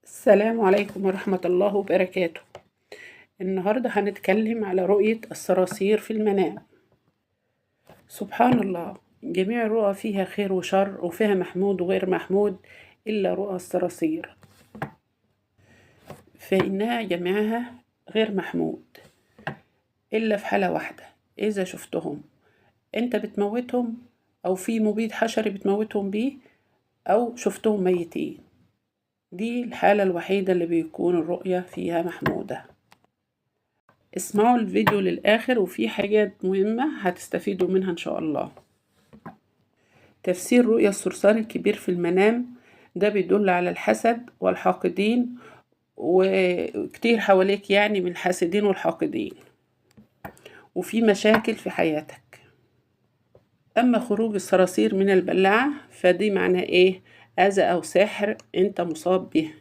السلام عليكم ورحمة الله وبركاته. النهاردة هنتكلم على رؤية الصراصير في المنام. سبحان الله، جميع الرؤى فيها خير وشر وفيها محمود وغير محمود إلا رؤى الصراصير، فإنها جميعها غير محمود إلا في حالة واحدة، إذا شفتهم أنت بتموتهم أو في مبيد حشري بتموتهم بيه أو شفتهم ميتين. دي الحالة الوحيدة اللي بيكون الرؤية فيها محمودة. اسمعوا الفيديو للآخر وفي حاجات مهمة هتستفيدوا منها إن شاء الله. تفسير رؤية الصرصار الكبير في المنام ده بيدل على الحسد والحاقدين، وكتير حواليك يعني من الحاسدين والحاقدين، وفي مشاكل في حياتك. أما خروج الصراصير من البلاعة فدي معناه إيه؟ أذى أو سحر أنت مصاب به.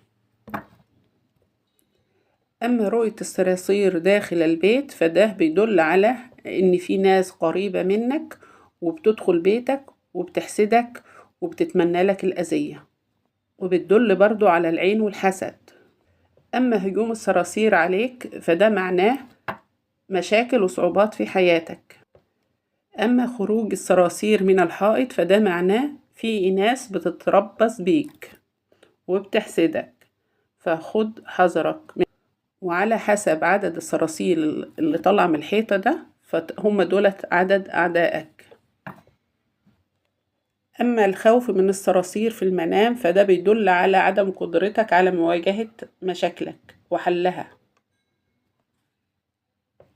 أما رؤية الصراصير داخل البيت فده بيدل على إن في ناس قريبة منك وبتدخل بيتك وبتحسدك وبتتمنى لك الأذية، وبتدل برضو على العين والحسد. أما هجوم الصراصير عليك فده معناه مشاكل وصعوبات في حياتك. أما خروج الصراصير من الحائط فده معناه في ناس بتتربص بيك وبتحسدك، فخد حذرك. وعلى حسب عدد الصراصير اللي طلع من الحيطة ده فهم دولت عدد أعدائك. أما الخوف من الصراصير في المنام فده بيدل على عدم قدرتك على مواجهة مشاكلك وحلها.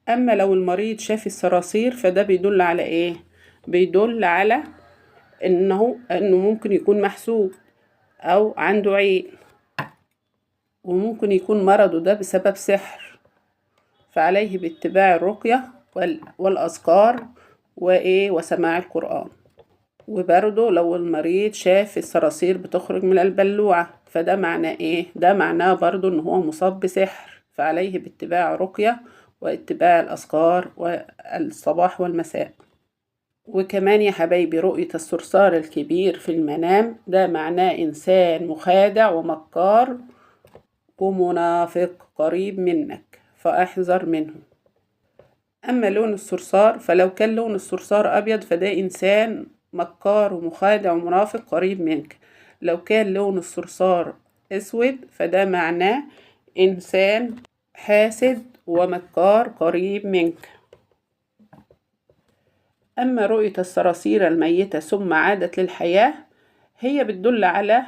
أما لو المريض شاف الصراصير فده بيدل على إيه؟ بيدل على إنه ممكن يكون محسود أو عنده عين، وممكن يكون مرضه ده بسبب سحر، فعليه باتباع الرقية والأذكار وسماع القرآن. وبرضه لو المريض شاف الصراصير بتخرج من البلوعة فده معناه إيه؟ ده معناه برضه إن هو مصاب بسحر، فعليه باتباع رقية واتباع الأذكار والصباح والمساء. وكمان يا حبايبي رؤية الصرصار الكبير في المنام ده معناه إنسان مخادع ومكار ومنافق قريب منك، فاحذر منه. أما لون الصرصار فلو كان لون الصرصار أبيض فده إنسان مكار ومخادع ومنافق قريب منك. لو كان لون الصرصار أسود فده معناه إنسان حاسد ومكار قريب منك. أما رؤية الصراصير الميتة ثم عادت للحياة هي بتدل على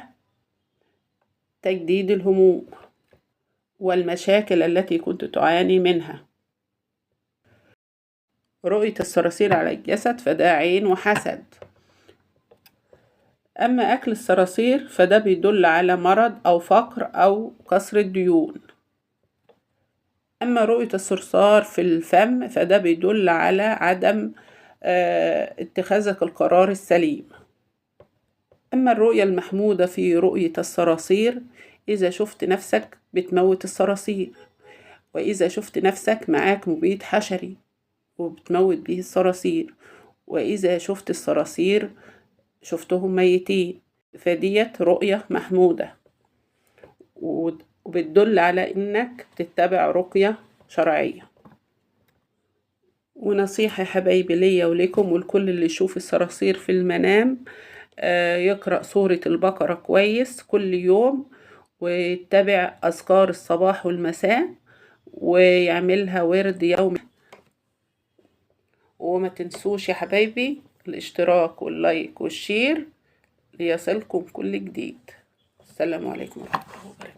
تجديد الهموم والمشاكل التي كنت تعاني منها. رؤية الصراصير على الجسد فده عين وحسد. أما أكل الصراصير فده بيدل على مرض أو فقر أو كسر الديون. أما رؤية الصرصار في الفم فده بيدل على عدم اتخاذك القرار السليم. أما الرؤية المحمودة في رؤية الصراصير إذا شفت نفسك بتموت الصراصير، وإذا شفت نفسك معاك مبيد حشري وبتموت به الصراصير، وإذا شفت الصراصير شفتهم ميتين، فديت رؤية محمودة وبتدل على إنك تتبع رقية شرعية. ونصيحة يا حبايبي ليا ولكم والكل اللي يشوف الصراصير في المنام يقرأ سورة البقرة كويس كل يوم، ويتبع أذكار الصباح والمساء ويعملها ورد يومي. وما تنسوش يا حبايبي الاشتراك واللايك والشير ليصلكم كل جديد. السلام عليكم ورحمة الله وبركاته.